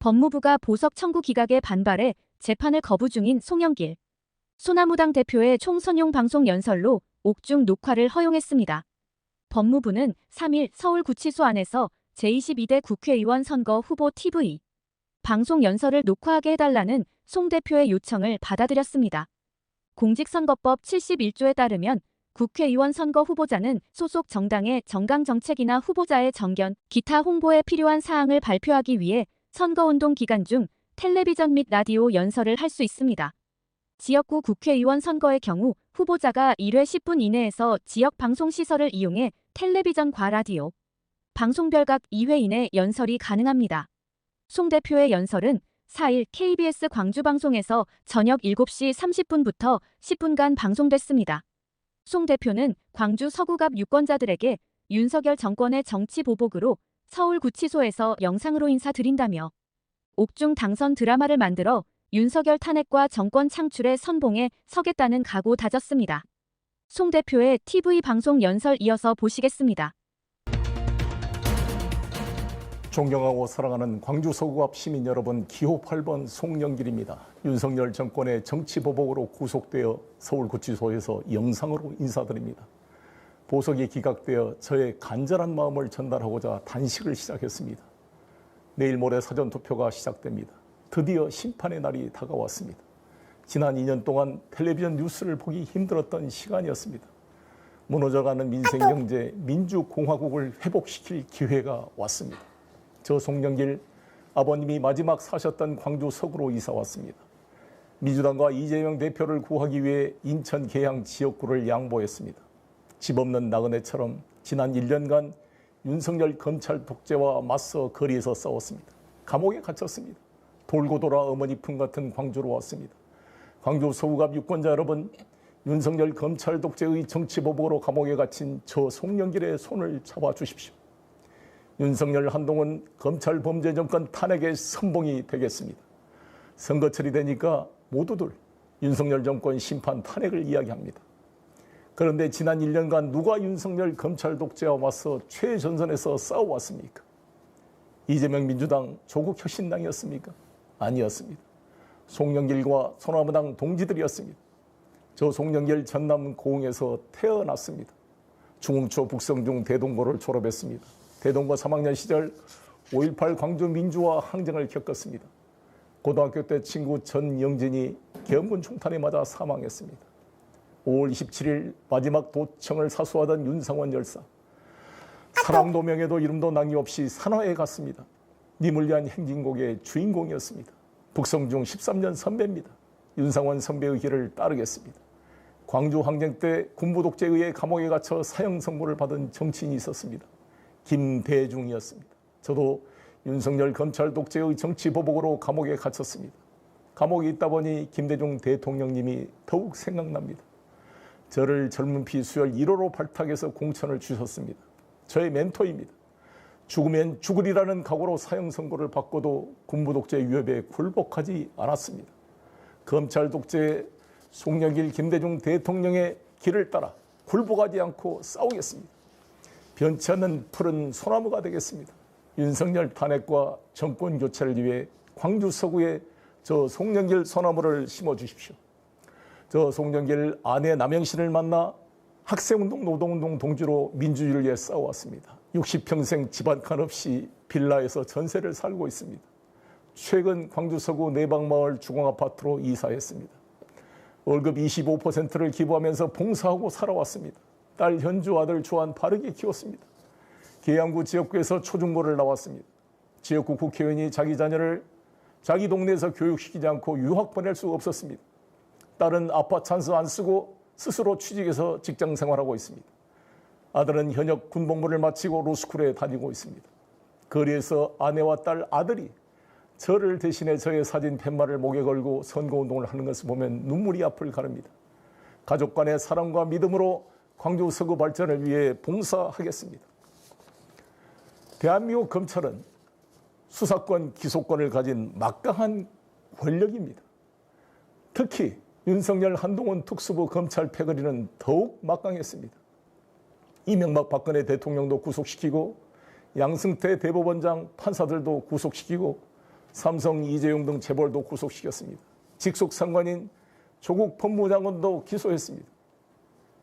법무부가 보석 청구 기각에 반발해 재판을 거부 중인 송영길. 소나무당 대표의 총선용 방송 연설로 옥중 녹화를 허용했습니다. 법무부는 3일 서울구치소 안에서 제22대 국회의원 선거 후보 TV 방송 연설을 녹화하게 해달라는 송 대표의 요청을 받아들였습니다. 공직선거법 71조에 따르면 국회의원 선거 후보자는 소속 정당의 정강정책이나 후보자의 정견, 기타 홍보에 필요한 사항을 발표하기 위해 선거운동 기간 중 텔레비전 및 라디오 연설을 할 수 있습니다. 지역구 국회의원 선거의 경우 후보자가 1회 10분 이내에서 지역 방송시설을 이용해 텔레비전과 라디오, 방송별 각 2회 이내 연설이 가능합니다. 송 대표의 연설은 4일 KBS 광주방송에서 저녁 7시 30분부터 10분간 방송됐습니다. 송 대표는 광주 서구갑 유권자들에게 윤석열 정권의 정치 보복으로 서울구치소에서 영상으로 인사드린다며 옥중 당선 드라마를 만들어 윤석열 탄핵과 정권 창출의 선봉에 서겠다는 각오 다졌습니다. 송 대표의 TV 방송 연설 이어서 보시겠습니다. 존경하고 사랑하는 광주 서구갑 시민 여러분, 기호 8번 송영길입니다. 윤석열 정권의 정치 보복으로 구속되어 서울구치소에서 영상으로 인사드립니다. 보석이 기각되어 저의 간절한 마음을 전달하고자 단식을 시작했습니다. 내일 모레 사전투표가 시작됩니다. 드디어 심판의 날이 다가왔습니다. 지난 2년 동안 텔레비전 뉴스를 보기 힘들었던 시간이었습니다. 무너져가는 민생, 경제, 민주공화국을 회복시킬 기회가 왔습니다. 저 송영길, 아버님이 마지막 사셨던 광주 서구로 이사 왔습니다. 민주당과 이재명 대표를 구하기 위해 인천 계양 지역구를 양보했습니다. 집 없는 나그네처럼 지난 1년간 윤석열 검찰 독재와 맞서 거리에서 싸웠습니다. 감옥에 갇혔습니다. 돌고 돌아 어머니 품 같은 광주로 왔습니다. 광주 서구갑 유권자 여러분, 윤석열 검찰 독재의 정치 보복으로 감옥에 갇힌 저 송영길의 손을 잡아주십시오. 윤석열 한동훈 검찰 범죄 정권 탄핵의 선봉이 되겠습니다. 선거철이 되니까 모두들 윤석열 정권 심판 탄핵을 이야기합니다. 그런데 지난 1년간 누가 윤석열 검찰 독재와 맞서 최전선에서 싸워왔습니까? 이재명 민주당 조국 혁신당이었습니까? 아니었습니다. 송영길과 소나무당 동지들이었습니다. 저 송영길 전남 고흥에서 태어났습니다. 중흥초 북성중 대동고를 졸업했습니다. 대동고 3학년 시절 5.18 광주 민주화 항쟁을 겪었습니다. 고등학교 때 친구 전영진이 계엄군 총탄에 맞아 사망했습니다. 5월 27일 마지막 도청을 사수하던 윤상원 열사. 사랑도명에도 이름도 낭이없이 산화에 갔습니다. 님을 위한 행진곡의 주인공이었습니다. 북성중 13년 선배입니다. 윤상원 선배의 길을 따르겠습니다. 광주 항쟁 때 군부 독재에 의해 감옥에 갇혀 사형 선고를 받은 정치인이 있었습니다. 김대중이었습니다. 저도 윤석열 검찰 독재의 정치 보복으로 감옥에 갇혔습니다. 감옥에 있다 보니 김대중 대통령님이 더욱 생각납니다. 저를 젊은 피 수혈 1호로 발탁해서 공천을 주셨습니다. 저의 멘토입니다. 죽으면 죽으리라는 각오로 사형 선고를 받고도 군부 독재 위협에 굴복하지 않았습니다. 검찰 독재 송영길 김대중 대통령의 길을 따라 굴복하지 않고 싸우겠습니다. 변치 않는 푸른 소나무가 되겠습니다. 윤석열 탄핵과 정권 교체를 위해 광주 서구에 저 송영길 소나무를 심어주십시오. 저 송영길 아내 남영신을 만나 학생운동, 노동운동 동지로 민주주의를 위해 싸워왔습니다. 60평생 집 한 칸 없이 빌라에서 전세를 살고 있습니다. 최근 광주 서구 내방마을 주공아파트로 이사했습니다. 월급 25%를 기부하면서 봉사하고 살아왔습니다. 딸 현주, 아들 주한 바르게 키웠습니다. 계양구 지역구에서 초중고를 나왔습니다. 지역구 국회의원이 자기 자녀를 자기 동네에서 교육시키지 않고 유학 보낼 수가 없었습니다. 딸은 아빠 찬스 안 쓰고 스스로 취직해서 직장 생활하고 있습니다. 아들은 현역 군복무를 마치고 로스쿨에 다니고 있습니다. 거리에서 아내와 딸, 아들이 저를 대신해 저의 사진 팻말을 목에 걸고 선거운동을 하는 것을 보면 눈물이 앞을 가릅니다. 가족 간의 사랑과 믿음으로 광주 서구 발전을 위해 봉사하겠습니다. 대한민국 검찰은 수사권, 기소권을 가진 막강한 권력입니다. 특히 윤석열 한동훈 특수부 검찰 패거리는 더욱 막강했습니다. 이명박 박근혜 대통령도 구속시키고 양승태 대법원장 판사들도 구속시키고 삼성 이재용 등 재벌도 구속시켰습니다. 직속 상관인 조국 법무장관도 기소했습니다.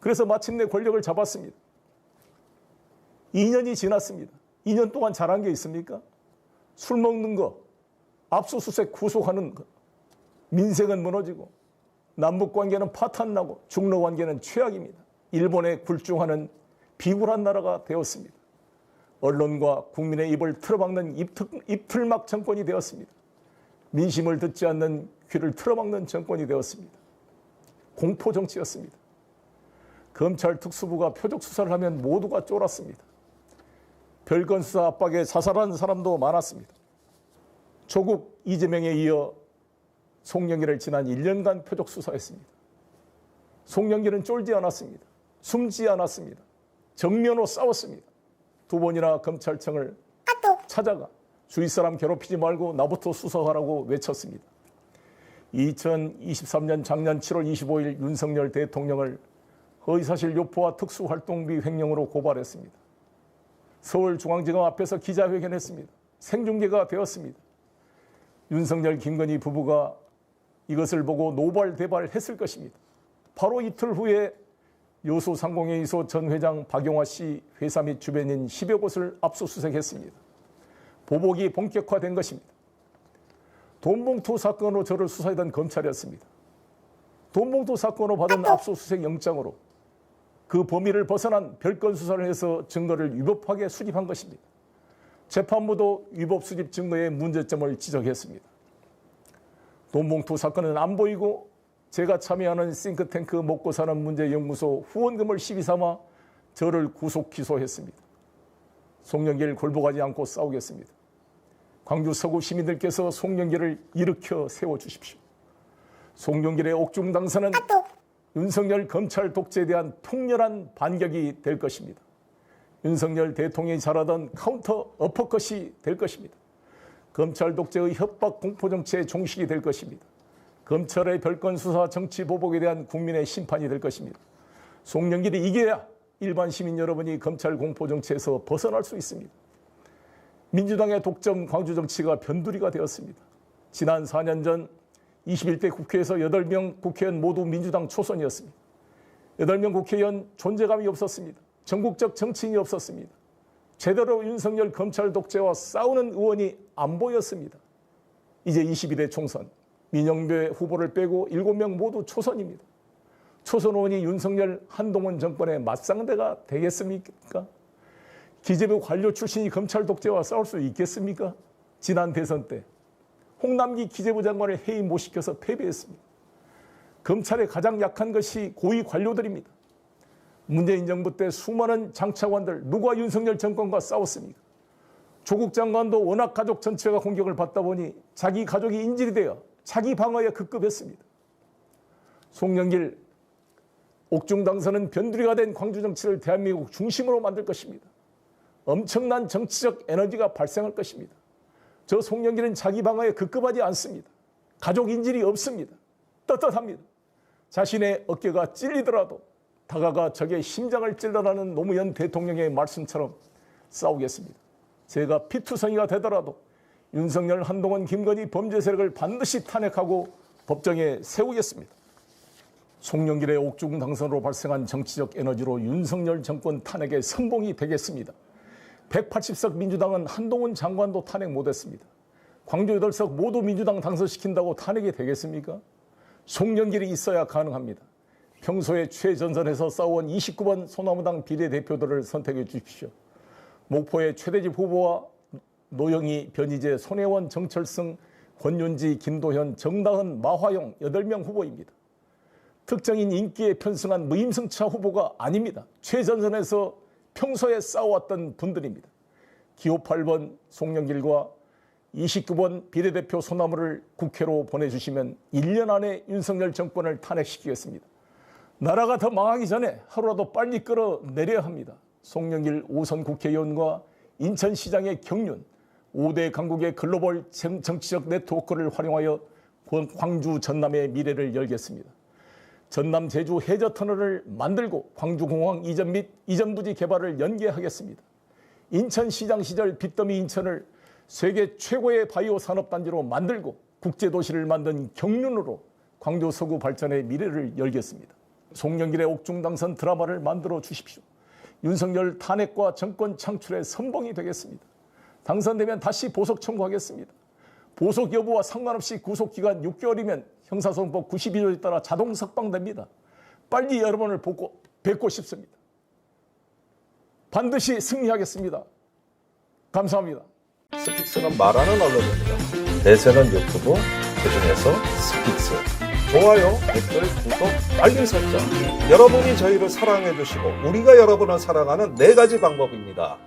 그래서 마침내 권력을 잡았습니다. 2년이 지났습니다. 2년 동안 잘한 게 있습니까? 술 먹는 거, 압수수색 구속하는 거, 민생은 무너지고 남북관계는 파탄나고 중로관계는 최악입니다. 일본에 굴중하는 비굴한 나라가 되었습니다. 언론과 국민의 입을 틀어막는 입틀막 정권이 되었습니다. 민심을 듣지 않는 귀를 틀어막는 정권이 되었습니다. 공포정치였습니다. 검찰 특수부가 표적 수사를 하면 모두가 쫄았습니다. 별건 수사 압박에 자살한 사람도 많았습니다. 조국 이재명에 이어 송영길을 지난 1년간 표적 수사했습니다. 송영길은 쫄지 않았습니다. 숨지 않았습니다. 정면으로 싸웠습니다. 2번이나 검찰청을 찾아가 주위 사람 괴롭히지 말고 나부터 수사하라고 외쳤습니다. 2023년 작년 7월 25일 윤석열 대통령을 허위사실 유포와 특수활동비 횡령으로 고발했습니다. 서울중앙지검 앞에서 기자회견했습니다. 생중계가 되었습니다. 윤석열, 김건희 부부가 이것을 보고 노발대발했을 것입니다. 바로 이틀 후에 여수상공회의소 전 회장 박용화 씨 회사 및 주변인 10여 곳을 압수수색했습니다. 보복이 본격화된 것입니다. 돈봉투 사건으로 저를 수사하던 검찰이었습니다. 돈봉투 사건으로 받은 압수수색 영장으로 그 범위를 벗어난 별건 수사를 해서 증거를 위법하게 수집한 것입니다. 재판부도 위법 수집 증거의 문제점을 지적했습니다. 돈봉투 사건은 안 보이고 제가 참여하는 싱크탱크 먹고사는문제연구소 후원금을 시비 삼아 저를 구속 기소했습니다. 송영길 굴복하지 않고 싸우겠습니다. 광주 서구 시민들께서 송영길을 일으켜 세워주십시오. 송영길의 옥중 당선은 윤석열 검찰 독재에 대한 통렬한 반격이 될 것입니다. 윤석열 대통령이 잘하던 카운터 어퍼컷이 될 것입니다. 검찰 독재의 협박 공포정치의 종식이 될 것입니다. 검찰의 별건 수사 정치 보복에 대한 국민의 심판이 될 것입니다. 송영길이 이겨야 일반 시민 여러분이 검찰 공포정치에서 벗어날 수 있습니다. 민주당의 독점 광주 정치가 변두리가 되었습니다. 지난 4년 전 21대 국회에서 8명 국회의원 모두 민주당 초선이었습니다. 8명 국회의원 존재감이 없었습니다. 전국적 정치인이 없었습니다. 제대로 윤석열 검찰 독재와 싸우는 의원이 안 보였습니다. 이제 21대 총선, 민영배 후보를 빼고 7명 모두 초선입니다. 초선 의원이 윤석열 한동훈 정권의 맞상대가 되겠습니까? 기재부 관료 출신이 검찰 독재와 싸울 수 있겠습니까? 지난 대선 때 홍남기 기재부 장관을 해임 못 시켜서 패배했습니다. 검찰의 가장 약한 것이 고위 관료들입니다. 문재인 정부 때 수많은 장차관들 누가 윤석열 정권과 싸웠습니까? 조국 장관도 워낙 가족 전체가 공격을 받다 보니 자기 가족이 인질이 되어 자기 방어에 급급했습니다. 송영길 옥중 당선은 변두리가 된 광주 정치를 대한민국 중심으로 만들 것입니다. 엄청난 정치적 에너지가 발생할 것입니다. 저 송영길은 자기 방어에 급급하지 않습니다. 가족 인질이 없습니다. 떳떳합니다. 자신의 어깨가 찔리더라도 다가가 적의 심장을 찔러라는 노무현 대통령의 말씀처럼 싸우겠습니다. 제가 피투성이가 되더라도 윤석열, 한동훈, 김건희 범죄 세력을 반드시 탄핵하고 법정에 세우겠습니다. 송영길의 옥중 당선으로 발생한 정치적 에너지로 윤석열 정권 탄핵에 선봉이 되겠습니다. 180석 민주당은 한동훈 장관도 탄핵 못했습니다. 광주 8석 모두 민주당 당선시킨다고 탄핵이 되겠습니까? 송영길이 있어야 가능합니다. 평소에 최전선에서 싸워온 29번 소나무당 비례대표들을 선택해 주십시오. 목포의 최대집 후보와 노영희, 변희재, 손혜원, 정철승, 권윤지, 김도현, 정다은, 마화용 8명 후보입니다. 특정인 인기에 편승한 무임승차 후보가 아닙니다. 최전선에서 평소에 싸워왔던 분들입니다. 기호 8번 송영길과 29번 비례대표 소나무를 국회로 보내주시면 1년 안에 윤석열 정권을 탄핵시키겠습니다. 나라가 더 망하기 전에 하루라도 빨리 끌어내려야 합니다. 송영길 5선 국회의원과 인천시장의 경륜, 5대 강국의 글로벌 정치적 네트워크를 활용하여 광주 전남의 미래를 열겠습니다. 전남 제주 해저터널을 만들고 광주공항 이전 및 이전 부지 개발을 연계하겠습니다. 인천시장 시절 빚더미 인천을 세계 최고의 바이오 산업단지로 만들고 국제도시를 만든 경륜으로 광주 서구 발전의 미래를 열겠습니다. 송영길의 옥중 당선 드라마를 만들어 주십시오. 윤석열 탄핵과 정권 창출의 선봉이 되겠습니다. 당선되면 다시 보석 청구하겠습니다. 보석 여부와 상관없이 구속기간 6개월이면 형사소송법 92조에 따라 자동 석방됩니다. 빨리 여러분을 뵙고 싶습니다. 반드시 승리하겠습니다. 감사합니다. 스픽스는 말하는 언론입니다. 대세는 유튜브, 그중에서 스픽스. 좋아요, 댓글, 구독, 알림 설정. 여러분이 저희를 사랑해 주시고 우리가 여러분을 사랑하는 4가지 방법입니다.